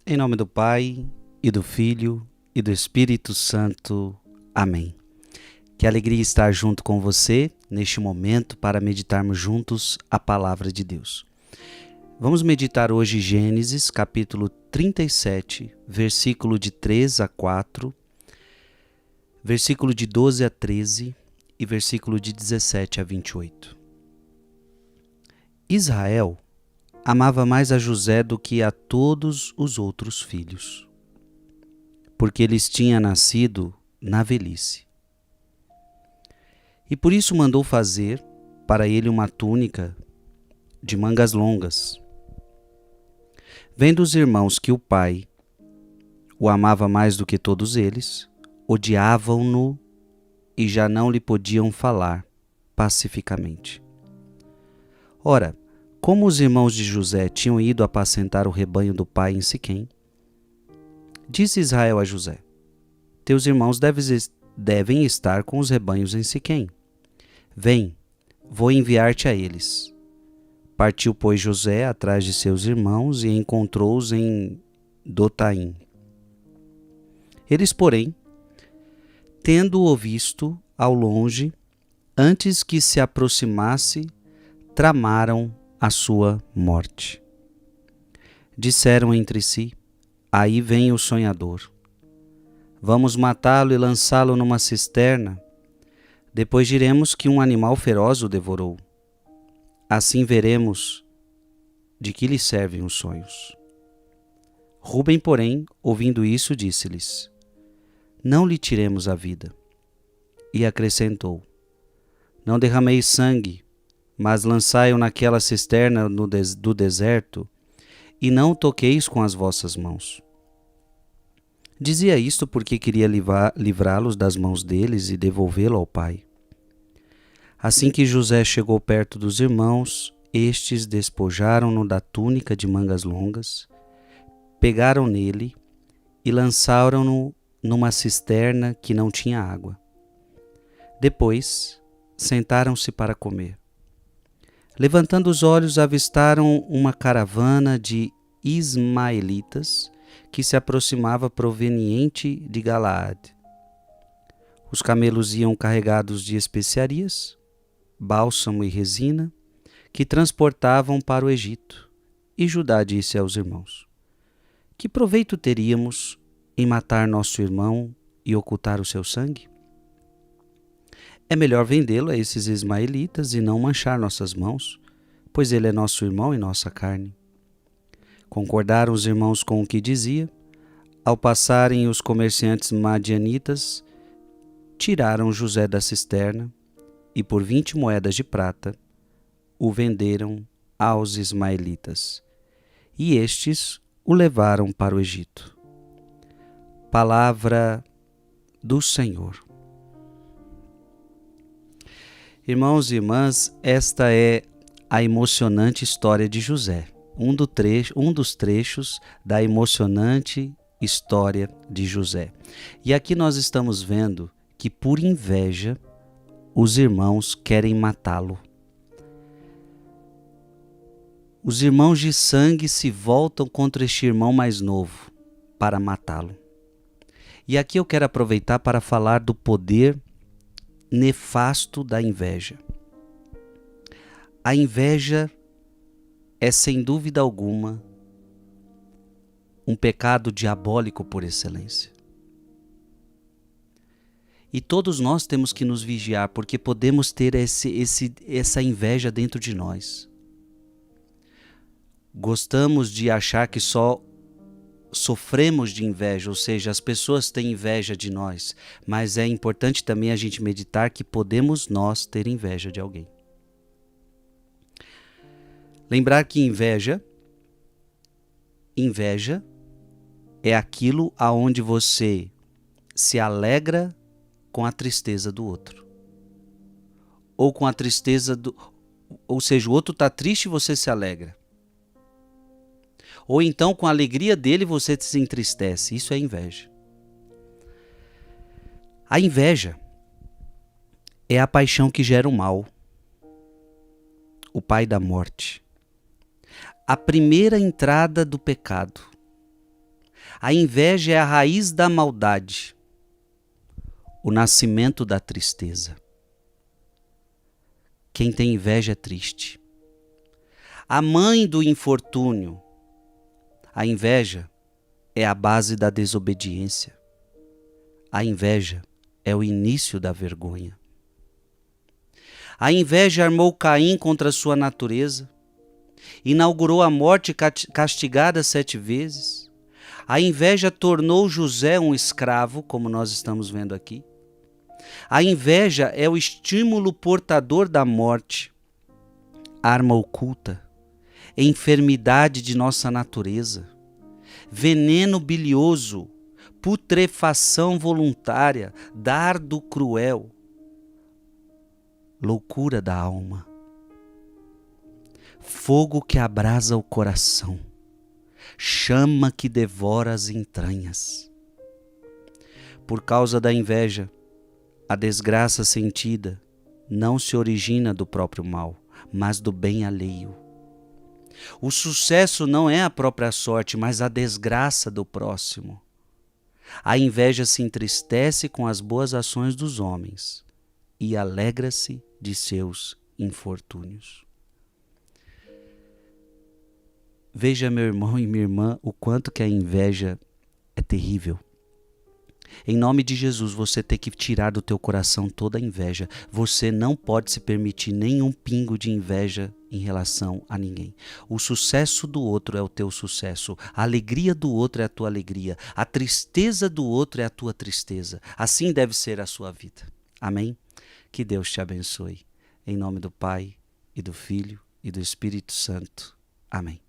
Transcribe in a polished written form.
Em nome do Pai, e do Filho, e do Espírito Santo. Amém. Que alegria estar junto com você neste momento para meditarmos juntos a Palavra de Deus. Vamos meditar hoje Gênesis, capítulo 37, versículo de 3 a 4, versículo de 12 a 13 e versículo de 17 a 28. Israel amava mais a José do que a todos os outros filhos, porque eles tinham nascido na velhice. E por isso mandou fazer para ele uma túnica de mangas longas. Vendo os irmãos que o pai o amava mais do que todos eles, odiavam-no e já não lhe podiam falar pacificamente. Ora, como os irmãos de José tinham ido apacentar o rebanho do pai em Siquém, disse Israel a José: Teus irmãos devem estar com os rebanhos em Siquém. Vem, vou enviar-te a eles. Partiu, pois, José atrás de seus irmãos e encontrou-os em Dotaim. Eles, porém, tendo-o visto ao longe, antes que se aproximasse, tramaram a sua morte. Disseram entre si: Aí vem o sonhador. Vamos matá-lo e lançá-lo numa cisterna. Depois diremos que um animal feroz o devorou. Assim veremos de que lhe servem os sonhos. Rúben, porém, ouvindo isso, disse-lhes: Não lhe tiremos a vida. E acrescentou: Não derrameis sangue, mas lançai-o naquela cisterna do deserto, e não o toqueis com as vossas mãos. Dizia isto porque queria livrá-los das mãos deles e devolvê-lo ao pai. Assim que José chegou perto dos irmãos, estes despojaram-no da túnica de mangas longas, pegaram nele e lançaram-no numa cisterna que não tinha água. Depois, sentaram-se para comer. Levantando os olhos, avistaram uma caravana de ismaelitas que se aproximava proveniente de Galaade. Os camelos iam carregados de especiarias, bálsamo e resina, que transportavam para o Egito. E Judá disse aos irmãos: Que proveito teríamos em matar nosso irmão e ocultar o seu sangue? É melhor vendê-lo a esses ismaelitas e não manchar nossas mãos, pois ele é nosso irmão e nossa carne. Concordaram os irmãos com o que dizia. Ao passarem os comerciantes madianitas, tiraram José da cisterna e por 20 moedas de prata o venderam aos ismaelitas. E estes o levaram para o Egito. Palavra do Senhor. Irmãos e irmãs, esta é a emocionante história de José, um dos trechos da emocionante história de José. E aqui nós estamos vendo que, por inveja, os irmãos querem matá-lo. Os irmãos de sangue se voltam contra este irmão mais novo para matá-lo. E aqui eu quero aproveitar para falar do poder nefasto da inveja. A inveja é, sem dúvida alguma, um pecado diabólico por excelência. E todos nós temos que nos vigiar, porque podemos ter essa inveja dentro de nós. Gostamos de achar que só sofremos de inveja, ou seja, as pessoas têm inveja de nós, mas é importante também a gente meditar que podemos nós ter inveja de alguém. Lembrar que inveja é aquilo aonde você se alegra com a tristeza do outro. Ou com a tristeza ou seja, o outro está triste e você se alegra. Ou então com a alegria dele você se entristece. Isso é inveja. A inveja é a paixão que gera o mal, o pai da morte. A primeira entrada do pecado A inveja é a raiz da maldade, o nascimento da tristeza. Quem tem inveja é triste. A mãe do infortúnio. A inveja é a base da desobediência. A inveja é o início da vergonha. A inveja armou Caim contra sua natureza, inaugurou a morte castigada 7 vezes. A inveja tornou José um escravo, como nós estamos vendo aqui. A inveja é o estímulo portador da morte, arma oculta, enfermidade de nossa natureza, veneno bilioso, putrefação voluntária, dardo cruel, loucura da alma, fogo que abrasa o coração, chama que devora as entranhas. Por causa da inveja, a desgraça sentida não se origina do próprio mal, mas do bem alheio. O sucesso não é a própria sorte, mas a desgraça do próximo. A inveja se entristece com as boas ações dos homens e alegra-se de seus infortúnios. Veja, meu irmão e minha irmã, o quanto que a inveja é terrível. Em nome de Jesus, você tem que tirar do teu coração toda a inveja. Você não pode se permitir nenhum pingo de inveja em relação a ninguém. O sucesso do outro é o teu sucesso. A alegria do outro é a tua alegria. A tristeza do outro é a tua tristeza. Assim deve ser a sua vida. Amém? Que Deus te abençoe. Em nome do Pai, e do Filho, e do Espírito Santo. Amém.